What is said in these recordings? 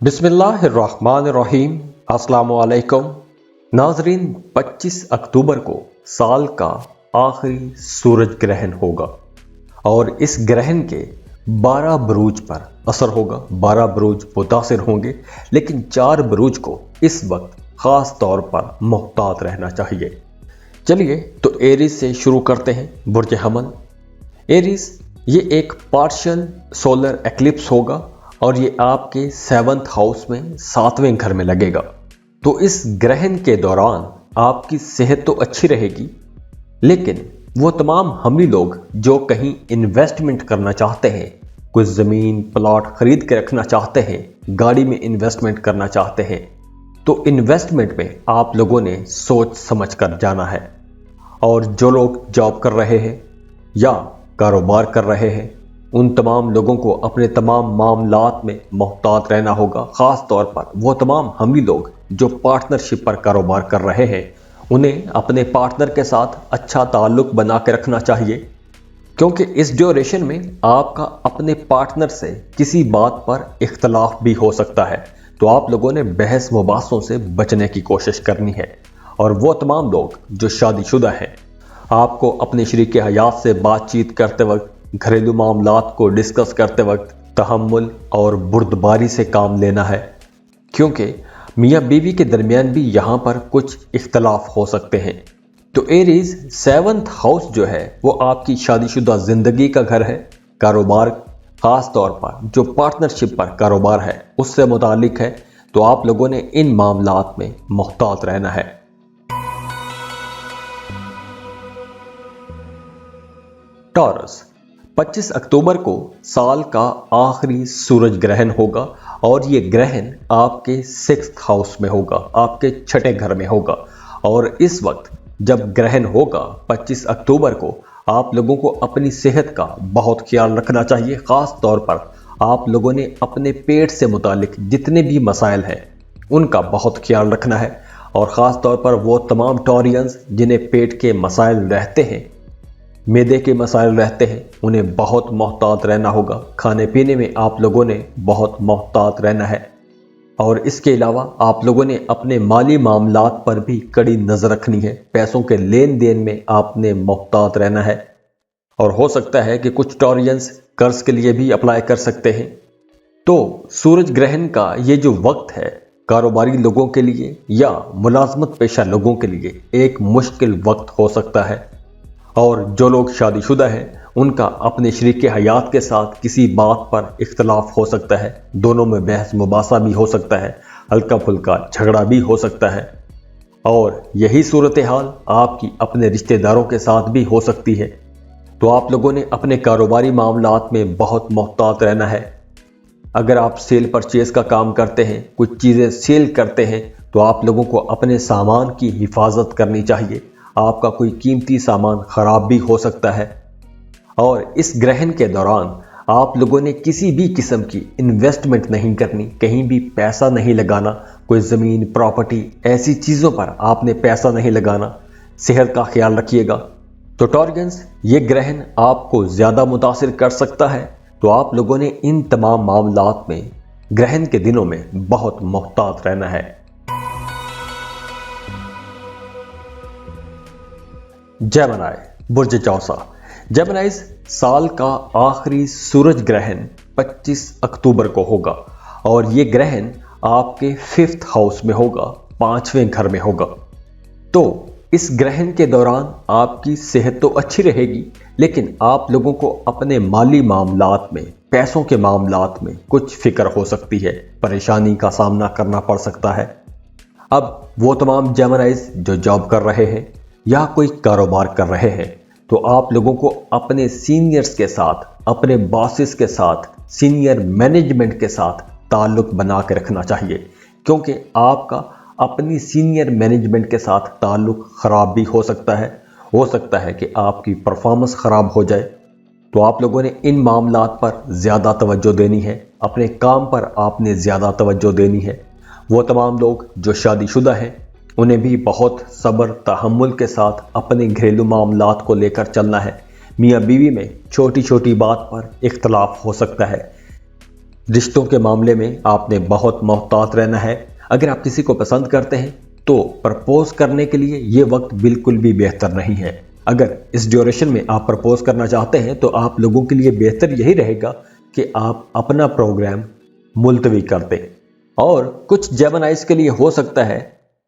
बिस्मिल्लाहिर्रहमानिर्रहीम। अस्सलामु अलैकुम नाजरीन। 25 अक्टूबर को साल का आखिरी सूरज ग्रहण होगा और इस ग्रहण के 12 बुरूज पर असर होगा। 12 बुरूज मुतासिर होंगे, लेकिन 4 बुरूज को इस वक्त ख़ास तौर पर मुहतात रहना चाहिए। चलिए तो एरीज से शुरू करते हैं। बुर्ज हमल एरीज, ये एक पार्शियल सोलर एक्लिप्स होगा और ये आपके 7th हाउस में 7वें घर में लगेगा। तो इस ग्रहण के दौरान आपकी सेहत तो अच्छी रहेगी, लेकिन वो तमाम हमली लोग जो कहीं इन्वेस्टमेंट करना चाहते हैं, कुछ ज़मीन प्लॉट खरीद के रखना चाहते हैं, गाड़ी में इन्वेस्टमेंट करना चाहते हैं, तो इन्वेस्टमेंट में आप लोगों ने सोच समझ कर जाना है। और जो लोग जॉब कर रहे हैं या कारोबार कर रहे हैं, उन तमाम लोगों को अपने तमाम मामलात में मुहतात रहना होगा। ख़ास तौर पर वो तमाम हमली लोग जो पार्टनरशिप पर कारोबार कर रहे हैं, उन्हें अपने पार्टनर के साथ अच्छा ताल्लुक़ बना के रखना चाहिए, क्योंकि इस ड्यूरेशन में आपका अपने पार्टनर से किसी बात पर इख्तलाफ भी हो सकता है। तो आप लोगों ने बहस मुबासों से बचने की कोशिश करनी है। और वो तमाम लोग जो शादीशुदा हैं, आपको अपने शरीक हयात से बातचीत करते वक्त, घरेलू मामलात को डिस्कस करते वक्त तहम्मुल और बुर्दबारी से काम लेना है, क्योंकि मियाँ बीवी के दरमियान भी यहाँ पर कुछ इख्तलाफ हो सकते हैं। तो एरीज 7th हाउस जो है वो आपकी शादीशुदा ज़िंदगी का घर है। कारोबार, ख़ास तौर पर जो पार्टनरशिप पर कारोबार है उससे मुतालिक है। तो आप लोगों ने इन मामलात में मुहतात रहना है। टॉरस, 25 अक्टूबर को साल का आखिरी सूरज ग्रहण होगा और ये ग्रहण आपके 6th हाउस में होगा, आपके 6ठे घर में होगा। और इस वक्त जब ग्रहण होगा 25 अक्टूबर को, आप लोगों को अपनी सेहत का बहुत ख्याल रखना चाहिए। ख़ास तौर पर आप लोगों ने अपने पेट से मुतालिक जितने भी मसाइल हैं उनका बहुत ख्याल रखना है। और ख़ास तौर पर वो तमाम टॉरियंस जिन्हें पेट के मसाइल रहते हैं, मैदे के मसाइल रहते हैं, उन्हें बहुत मुहतात रहना होगा। खाने पीने में आप लोगों ने बहुत मुहतात रहना है। और इसके अलावा आप लोगों ने अपने माली मामलात पर भी कड़ी नज़र रखनी है। पैसों के लेन देन में आपने मुहतात रहना है। और हो सकता है कि कुछ टॉरियंस कर्ज के लिए भी अप्लाई कर सकते हैं। तो सूरज ग्रहण का ये जो वक्त है, कारोबारी लोगों के लिए या मुलाजमत पेशा लोगों के लिए एक मुश्किल वक्त हो सकता है। और जो लोग शादीशुदा हैं, उनका अपने शरीक हयात के साथ किसी बात पर इख्तलाफ हो सकता है। दोनों में बहस मुबासा भी हो सकता है, हल्का फुल्का झगड़ा भी हो सकता है। और यही सूरत हाल आपकी अपने रिश्तेदारों के साथ भी हो सकती है। तो आप लोगों ने अपने कारोबारी मामलात में बहुत मुहतात रहना है। अगर आप सेल परचेज़ का काम करते हैं, कुछ चीज़ें सेल करते हैं, तो आप लोगों को अपने सामान की हिफाजत करनी चाहिए। आपका कोई कीमती सामान ख़राब भी हो सकता है। और इस ग्रहण के दौरान आप लोगों ने किसी भी किस्म की इन्वेस्टमेंट नहीं करनी, कहीं भी पैसा नहीं लगाना। कोई ज़मीन, प्रॉपर्टी, ऐसी चीज़ों पर आपने पैसा नहीं लगाना। सेहत का ख्याल रखिएगा। तो टॉरियंस, ये ग्रहण आपको ज़्यादा मुतासिर कर सकता है। तो आप लोगों ने इन तमाम मामलात में ग्रहण के दिनों में बहुत मुहतात रहना है। जेमिनी, बुर्ज चौसा। जेमिनीज, साल का आखिरी सूरज ग्रहण 25 अक्टूबर को होगा और ये ग्रहण आपके 5th हाउस में होगा, 5वें घर में होगा। तो इस ग्रहण के दौरान आपकी सेहत तो अच्छी रहेगी, लेकिन आप लोगों को अपने माली मामलात में, पैसों के मामलात में कुछ फिक्र हो सकती है, परेशानी का सामना करना पड़ सकता है। अब वो तमाम जेमिनीज जो जॉब कर रहे हैं या कोई कारोबार कर रहे हैं, तो आप लोगों को अपने सीनियर्स के साथ, अपने बॉसेस के साथ, सीनियर मैनेजमेंट के साथ ताल्लुक़ बना के रखना चाहिए, क्योंकि आपका अपनी सीनियर मैनेजमेंट के साथ ताल्लुक़ ख़राब भी हो सकता है। हो सकता है कि आपकी परफॉर्मेंस ख़राब हो जाए। तो आप लोगों ने इन मामलात पर ज़्यादा तवज्जो देनी है। अपने काम पर आपने ज़्यादा तवज्जो देनी है। वो तमाम लोग जो शादीशुदा हैं, उन्हें भी बहुत सब्र तहम्मुल के साथ अपने घरेलू मामलात को लेकर चलना है। मियाँ बीवी में छोटी छोटी बात पर इख्तलाफ हो सकता है, रिश्तों के मामले में आपने बहुत मोहतात रहना है। अगर आप किसी को पसंद करते हैं तो प्रपोज करने के लिए ये वक्त बिल्कुल भी बेहतर नहीं है। अगर इस ड्यूरेशन में आप प्रपोज करना चाहते हैं तो आप लोगों के लिए बेहतर यही रहेगा कि आप अपना प्रोग्राम मुलतवी कर दें। और कुछ जेमिनाइज के लिए हो सकता है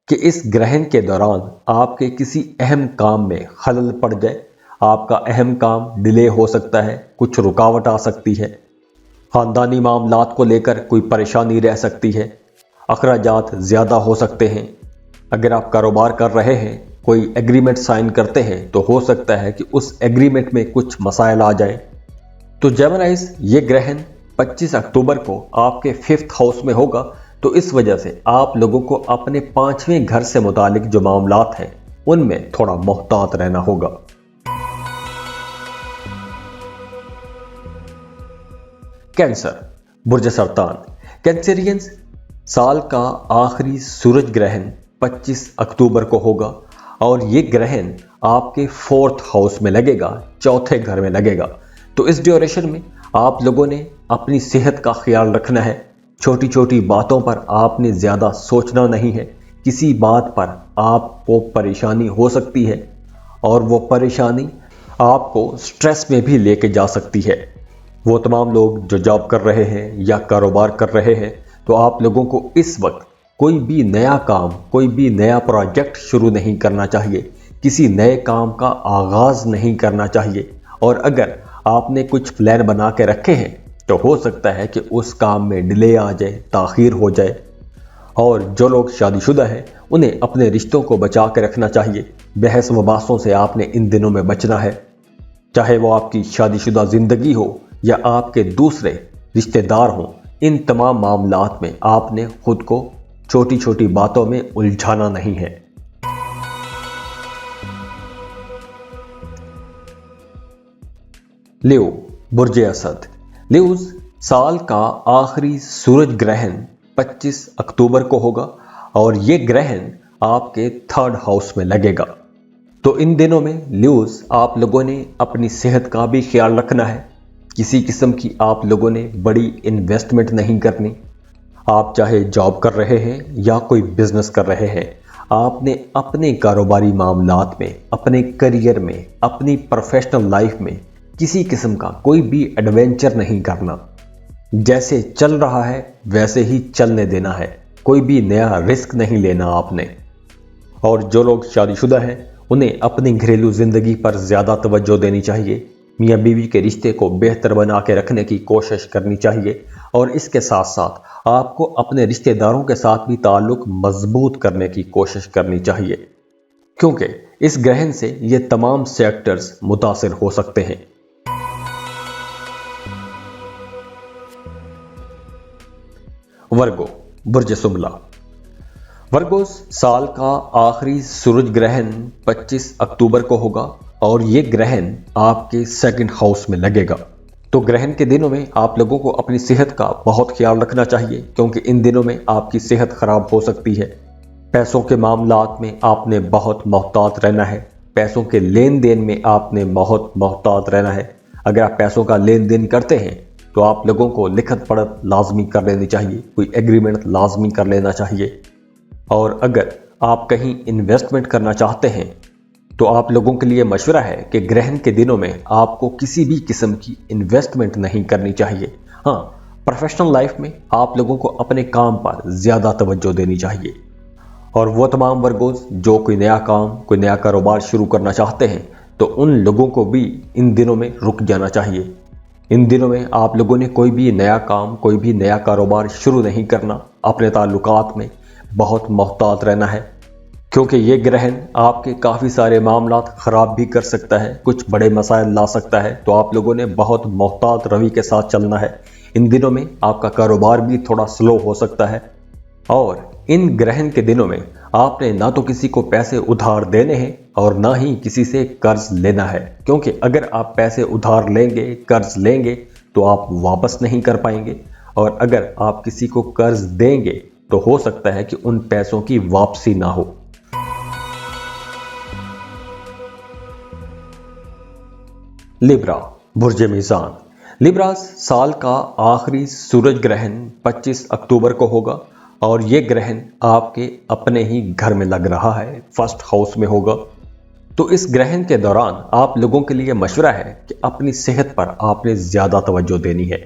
कि इस ग्रहण के दौरान आपके किसी अहम काम में खलल पड़ जाए। आपका अहम काम डिले हो सकता है, कुछ रुकावट आ सकती है, खानदानी मामलात को लेकर कोई परेशानी रह सकती है, अखराजात ज़्यादा हो सकते हैं। अगर आप कारोबार कर रहे हैं, कोई एग्रीमेंट साइन करते हैं तो हो सकता है कि उस एग्रीमेंट में कुछ मसाइल आ जाए। तो जेमिनाइज, ये ग्रहण 25 अक्टूबर को आपके 5th हाउस में होगा, तो इस वजह से आप लोगों को अपने 5वें घर से मुतालिक जो मामलात हैं उनमें थोड़ा मोहतात रहना होगा। कैंसर, बुर्ज सरतान। कैंसरियंस, साल का आखिरी सूरज ग्रहण 25 अक्टूबर को होगा और ये ग्रहण आपके 4th हाउस में लगेगा, चौथे घर में लगेगा। तो इस ड्यूरेशन में आप लोगों ने अपनी सेहत का ख्याल रखना है। छोटी छोटी बातों पर आपने ज़्यादा सोचना नहीं है। किसी बात पर आपको परेशानी हो सकती है और वो परेशानी आपको स्ट्रेस में भी लेके जा सकती है। वो तमाम लोग जो जॉब कर रहे हैं या कारोबार कर रहे हैं, तो आप लोगों को इस वक्त कोई भी नया काम, कोई भी नया प्रोजेक्ट शुरू नहीं करना चाहिए। किसी नए काम का आगाज़ नहीं करना चाहिए। और अगर आपने कुछ प्लान बना के रखे हैं तो हो सकता है कि उस काम में डिले आ जाए, ताख़ीर हो जाए। और जो लोग शादीशुदा हैं उन्हें अपने रिश्तों को बचा के रखना चाहिए। बहस मुबासों से आपने इन दिनों में बचना है, चाहे वो आपकी शादीशुदा ज़िंदगी हो या आपके दूसरे रिश्तेदार हों। इन तमाम मामलात में आपने खुद को छोटी छोटी बातों में उलझाना नहीं है। लियो, बुर्ज असद। लियोज, साल का आखिरी सूरज ग्रहण 25 अक्टूबर को होगा और ये ग्रहण आपके 3rd हाउस में लगेगा। तो इन दिनों में लियोज, आप लोगों ने अपनी सेहत का भी ख्याल रखना है। किसी किस्म की आप लोगों ने बड़ी इन्वेस्टमेंट नहीं करनी। आप चाहे जॉब कर रहे हैं या कोई बिजनेस कर रहे हैं, आपने अपने कारोबारी मामलात में, अपने करियर में, अपनी प्रोफेशनल लाइफ में किसी किस्म का कोई भी एडवेंचर नहीं करना। जैसे चल रहा है वैसे ही चलने देना है। कोई भी नया रिस्क नहीं लेना आपने। और जो लोग शादीशुदा हैं उन्हें अपनी घरेलू ज़िंदगी पर ज़्यादा तवज्जो देनी चाहिए। मियाँ बीवी के रिश्ते को बेहतर बना के रखने की कोशिश करनी चाहिए और इसके साथ साथ आपको अपने रिश्तेदारों के साथ भी ताल्लुक़ मजबूत करने की कोशिश करनी चाहिए, क्योंकि इस ग्रहण से ये तमाम सेक्टर्स मुतासिर हो सकते हैं। वर्गो, बुर्ज सुमला। वर्गोस, साल का आखिरी सूरज ग्रहण 25 अक्टूबर को होगा और ये ग्रहण आपके 2nd हाउस में लगेगा। तो ग्रहण के दिनों में आप लोगों को अपनी सेहत का बहुत ख्याल रखना चाहिए, क्योंकि इन दिनों में आपकी सेहत खराब हो सकती है। पैसों के मामलात में आपने बहुत मोहतात रहना है। पैसों के लेन देन में आपने बहुत मोहतात रहना है। अगर आप पैसों का लेन देन करते हैं तो आप लोगों को लिखत पढ़त लाजमी कर लेनी चाहिए, कोई एग्रीमेंट लाजमी कर लेना चाहिए। और अगर आप कहीं इन्वेस्टमेंट करना चाहते हैं तो आप लोगों के लिए मशवरा है कि ग्रहण के दिनों में आपको किसी भी किस्म की इन्वेस्टमेंट नहीं करनी चाहिए। हाँ, प्रोफेशनल लाइफ में आप लोगों को अपने काम पर ज़्यादा तवज्जो देनी चाहिए। और वो तमाम वर्गोस जो कोई नया काम, कोई नया कारोबार शुरू करना चाहते हैं, तो उन लोगों को भी इन दिनों में रुक जाना चाहिए। इन दिनों में आप लोगों ने कोई भी नया काम, कोई भी नया कारोबार शुरू नहीं करना। अपने ताल्लुकात में बहुत मोहतात रहना है, क्योंकि ये ग्रहण आपके काफ़ी सारे मामलात ख़राब भी कर सकता है, कुछ बड़े मसाइल ला सकता है। तो आप लोगों ने बहुत मोहतात रवि के साथ चलना है। इन दिनों में आपका कारोबार भी थोड़ा स्लो हो सकता है। और इन ग्रहण के दिनों में आपने ना तो किसी को पैसे उधार देने हैं और ना ही किसी से कर्ज लेना है, क्योंकि अगर आप पैसे उधार लेंगे, कर्ज लेंगे तो आप वापस नहीं कर पाएंगे। और अगर आप किसी को कर्ज देंगे तो हो सकता है कि उन पैसों की वापसी ना हो। लिब्रा, बुर्ज मीज़ान। लिब्रास, साल का आखिरी सूरज ग्रहण 25 अक्टूबर को होगा और ये ग्रहण आपके अपने ही घर में लग रहा है, फर्स्ट हाउस में होगा। तो इस ग्रहण के दौरान आप लोगों के लिए मशवरा है कि अपनी सेहत पर आपने ज़्यादा तवज्जो देनी है,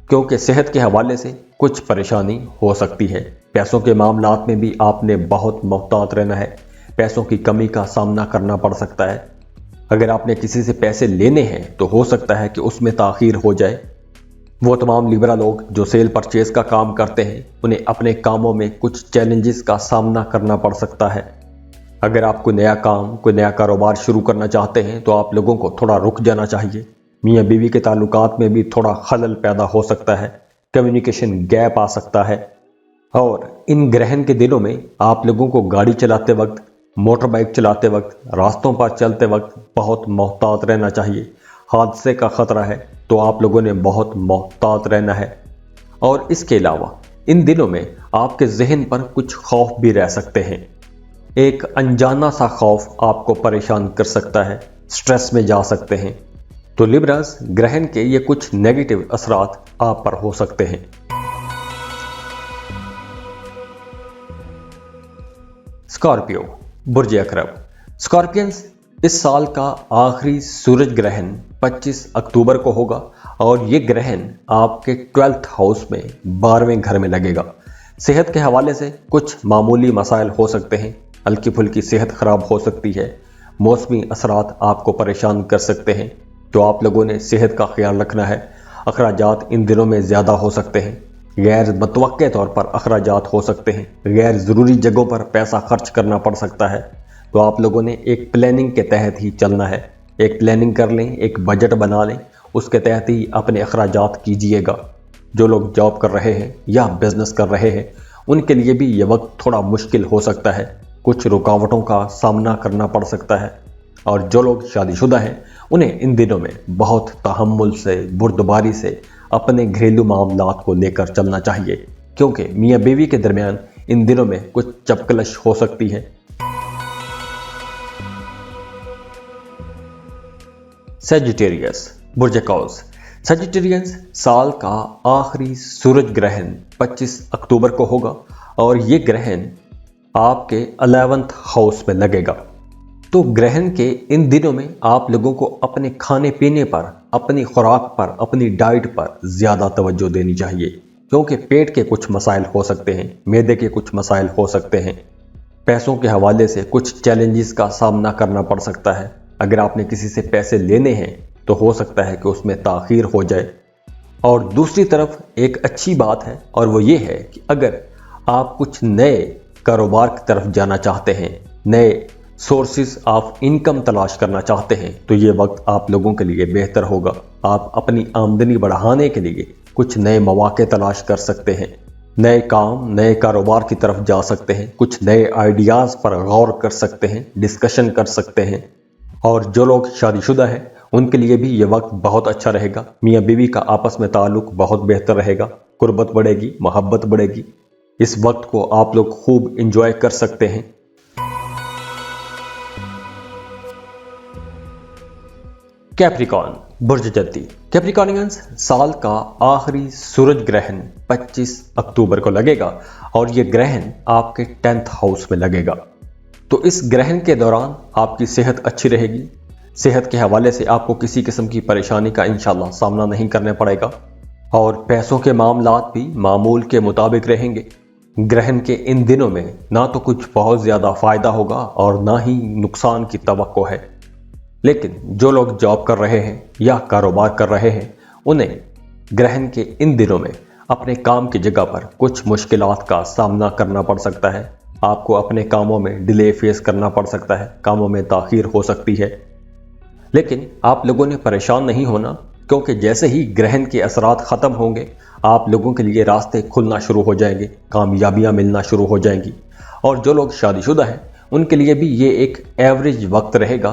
क्योंकि सेहत के हवाले से कुछ परेशानी हो सकती है। पैसों के मामलात में भी आपने बहुत मोहतात रहना है, पैसों की कमी का सामना करना पड़ सकता है। अगर आपने किसी से पैसे लेने हैं तो हो सकता है कि उसमें ताख़ीर हो जाए। वो तमाम लिब्रा लोग जो सेल परचेज का काम करते हैं, उन्हें अपने कामों में कुछ चैलेंजेस का सामना करना पड़ सकता है। अगर आप कोई नया काम, कोई नया कारोबार शुरू करना चाहते हैं तो आप लोगों को थोड़ा रुक जाना चाहिए। मियाँ बीवी के ताल्लुकात में भी थोड़ा खलल पैदा हो सकता है, कम्युनिकेशन गैप आ सकता है। और इन ग्रहण के दिनों में आप लोगों को गाड़ी चलाते वक्त, मोटर बाइक चलाते वक्त, रास्तों पर चलते वक्त बहुत मोहतात रहना चाहिए। हादसे का खतरा है तो आप लोगों ने बहुत मोहतात रहना है। और इसके अलावा इन दिनों में आपके जहन पर कुछ खौफ भी रह सकते हैं। एक अनजाना सा खौफ आपको परेशान कर सकता है, स्ट्रेस में जा सकते हैं। तो लिब्रास, ग्रहण के ये कुछ नेगेटिव असरात आप पर हो सकते हैं। स्कॉर्पियो, बुर्ज अकरब। स्कॉर्पियंस, इस साल का आखिरी सूरज ग्रहण 25 अक्टूबर को होगा और ये ग्रहण आपके 12th हाउस में 12वें घर में लगेगा। सेहत के हवाले से कुछ मामूली मसाइल हो सकते हैं, हल्की फुल्की सेहत खराब हो सकती है, मौसमी असरात आपको परेशान कर सकते हैं। तो आप लोगों ने सेहत का ख्याल रखना है। अखराजात इन दिनों में ज़्यादा हो सकते हैं, गैर मुतवक्के तौर पर अखराजात हो सकते हैं, गैर ज़रूरी जगहों पर पैसा खर्च करना पड़ सकता है। तो आप लोगों ने एक प्लानिंग के तहत ही चलना है। एक प्लानिंग कर लें, एक बजट बना लें, उसके तहत ही अपने अखराजात कीजिएगा। जो लोग जॉब कर रहे हैं या बिजनेस कर रहे हैं, उनके लिए भी ये वक्त थोड़ा मुश्किल हो सकता है, कुछ रुकावटों का सामना करना पड़ सकता है। और जो लोग शादीशुदा हैं, उन्हें इन दिनों में बहुत तहम्मुल से, बुर्दबारी से अपने घरेलू मामलात को लेकर चलना चाहिए, क्योंकि मियाँ बीवी के दरमियान इन दिनों में कुछ चपकलश हो सकती है। सजिटेरियस, बुर्ज कौस। सजिटेरियंस, साल का आखिरी सूरज ग्रहण 25 अक्टूबर को होगा और ये ग्रहण आपके 11th हाउस में लगेगा। तो ग्रहण के इन दिनों में आप लोगों को अपने खाने पीने पर, अपनी खुराक पर, अपनी डाइट पर ज़्यादा तवज्जो देनी चाहिए, क्योंकि पेट के कुछ मसाइल हो सकते हैं, मैदे के कुछ मसाइल हो सकते हैं। पैसों के हवाले से कुछ चैलेंजेस का सामना करना पड़ सकता है। अगर आपने किसी से पैसे लेने हैं तो हो सकता है कि उसमें ताख़ीर हो जाए। और दूसरी तरफ एक अच्छी बात है, और वो ये है कि अगर आप कुछ नए कारोबार की तरफ जाना चाहते हैं, नए सोर्सेज ऑफ इनकम तलाश करना चाहते हैं, तो ये वक्त आप लोगों के लिए बेहतर होगा। आप अपनी आमदनी बढ़ाने के लिए कुछ नए मौके तलाश कर सकते हैं, नए काम, नए कारोबार की तरफ जा सकते हैं, कुछ नए आइडियाज़ पर गौर कर सकते हैं, डिस्कशन कर सकते हैं। और जो लोग शादीशुदा हैं, उनके लिए भी ये वक्त बहुत अच्छा रहेगा। मियाँ बीवी का आपस में ताल्लुक बहुत बेहतर रहेगा, कुर्बत बढ़ेगी, मोहब्बत बढ़ेगी। इस वक्त को आप लोग खूब इंजॉय कर सकते हैं। कैप्रिकॉर्न, बुर्ज जद्दी। कैप्रिकॉर्नियंस, साल का आखिरी सूरज ग्रहण 25 अक्टूबर को लगेगा और ये ग्रहण आपके 10th हाउस में लगेगा। तो इस ग्रहण के दौरान आपकी सेहत अच्छी रहेगी। सेहत के हवाले से आपको किसी किस्म की परेशानी का इंशाल्लाह सामना नहीं करना पड़ेगा। और पैसों के मामलात भी मामूल के मुताबिक रहेंगे। ग्रहण के इन दिनों में ना तो कुछ बहुत ज़्यादा फ़ायदा होगा और ना ही नुकसान की तवक्को है। लेकिन जो लोग जॉब कर रहे हैं या कारोबार कर रहे हैं, उन्हें ग्रहण के इन दिनों में अपने काम की जगह पर कुछ मुश्किलात का सामना करना पड़ सकता है। आपको अपने कामों में डिले फेस करना पड़ सकता है, कामों में ताख़ीर हो सकती है। लेकिन आप लोगों ने परेशान नहीं होना, क्योंकि जैसे ही ग्रहण के असरात ख़त्म होंगे, आप लोगों के लिए रास्ते खुलना शुरू हो जाएंगे, कामयाबियाँ मिलना शुरू हो जाएंगी। और जो लोग शादीशुदा हैं, उनके लिए भी ये एक एवरेज वक्त रहेगा।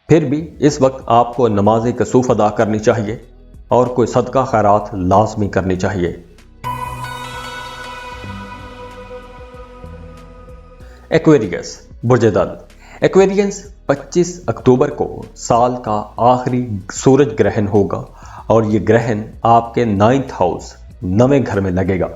फिर भी इस वक्त आपको नमाज कसूफ अदा करनी चाहिए और कोई सदका खैरात लाजमी करनी चाहिए। एक्वेरियस, बुर्ज दल। एक्वेरियंस, 25 अक्टूबर को साल का आखिरी सूरज ग्रहण होगा और ये ग्रहण आपके 9th हाउस 9वें घर में लगेगा।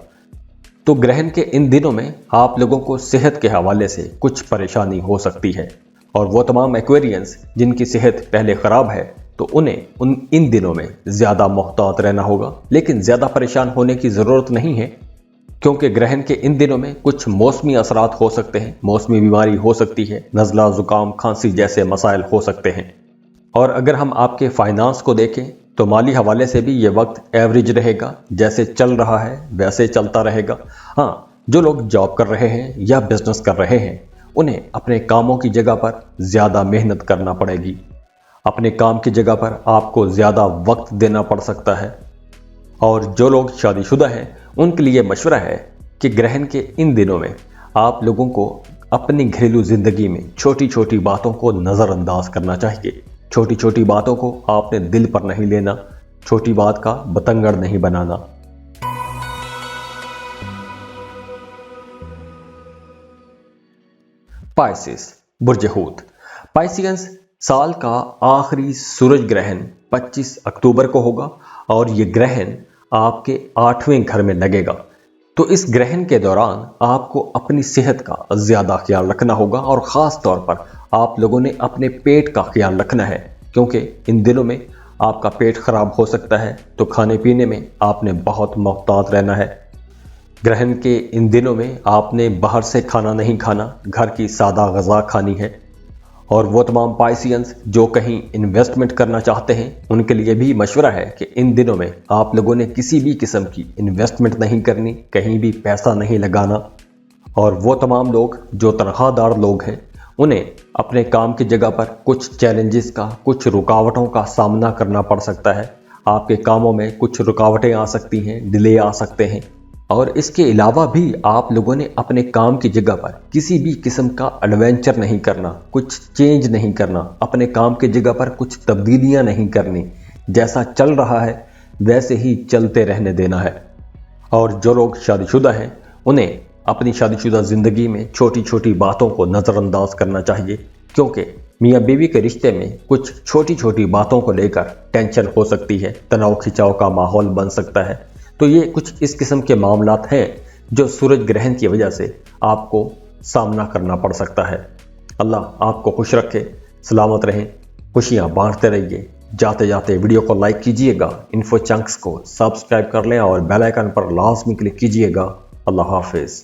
तो ग्रहण के इन दिनों में आप लोगों को सेहत के हवाले से कुछ परेशानी हो सकती है, और वो तमाम एक्वेरियंस जिनकी सेहत पहले ख़राब है तो उन्हें इन दिनों में ज़्यादा मोहतात रहना होगा। लेकिन ज़्यादा परेशान होने की ज़रूरत नहीं है, क्योंकि ग्रहण के इन दिनों में कुछ मौसमी असरात हो सकते हैं, मौसमी बीमारी हो सकती है, नज़ला, ज़ुकाम, खांसी जैसे मसाइल हो सकते हैं। और अगर हम आपके फाइनेंस को देखें तो माली हवाले से भी ये वक्त एवरेज रहेगा, जैसे चल रहा है वैसे चलता रहेगा। हाँ, जो लोग जॉब कर रहे हैं या बिजनेस कर रहे हैं उन्हें अपने कामों की जगह पर ज़्यादा मेहनत करना पड़ेगी। अपने काम की जगह पर आपको ज़्यादा वक्त देना पड़ सकता है। और जो लोग शादीशुदा हैं उनके लिए मशवरा है कि ग्रहण के इन दिनों में आप लोगों को अपनी घरेलू ज़िंदगी में छोटी छोटी बातों को नज़रअंदाज करना चाहिए। छोटी छोटी बातों को आपने दिल पर नहीं लेना, छोटी बात का बतंगड़ नहीं बनाना। पाइसेस, बुर्ज हूत। पाइसियंस, साल का आखिरी सूरज ग्रहण 25 अक्टूबर को होगा और ये ग्रहण आपके 8वें घर में लगेगा। तो इस ग्रहण के दौरान आपको अपनी सेहत का ज़्यादा ख्याल रखना होगा, और ख़ास तौर पर आप लोगों ने अपने पेट का ख्याल रखना है, क्योंकि इन दिनों में आपका पेट ख़राब हो सकता है। तो खाने पीने में आपने बहुत मोहतात रहना है। ग्रहण के इन दिनों में आपने बाहर से खाना नहीं खाना, घर की सादा ग़ज़ा खानी है। और वो तमाम पाइसियंस जो कहीं इन्वेस्टमेंट करना चाहते हैं उनके लिए भी मशवरा है कि इन दिनों में आप लोगों ने किसी भी किस्म की इन्वेस्टमेंट नहीं करनी, कहीं भी पैसा नहीं लगाना। और वो तमाम लोग जो तनख्वाहदार लोग हैं उन्हें अपने काम की जगह पर कुछ चैलेंजेस का, कुछ रुकावटों का सामना करना पड़ सकता है। आपके कामों में कुछ रुकावटें आ सकती हैं, डिले आ सकते हैं। और इसके अलावा भी आप लोगों ने अपने काम की जगह पर किसी भी किस्म का एडवेंचर नहीं करना, कुछ चेंज नहीं करना, अपने काम की जगह पर कुछ तब्दीलियां नहीं करनी। जैसा चल रहा है वैसे ही चलते रहने देना है। और जो लोग शादीशुदा हैं उन्हें अपनी शादीशुदा ज़िंदगी में छोटी छोटी बातों को नज़रअंदाज करना चाहिए, क्योंकि मियाँ बीवी के रिश्ते में कुछ छोटी छोटी बातों को लेकर टेंशन हो सकती है, तनाव खिंचाव का माहौल बन सकता है। तो ये कुछ इस किस्म के मामलात हैं जो सूरज ग्रहण की वजह से आपको सामना करना पड़ सकता है। अल्लाह आपको खुश रखे, सलामत रहें, खुशियाँ बांटते रहिए। जाते जाते वीडियो को लाइक कीजिएगा, इन्फो चंक्स को सब्सक्राइब कर लें और बेल आइकन पर लाजमी क्लिक कीजिएगा। अल्लाह हाफिज़।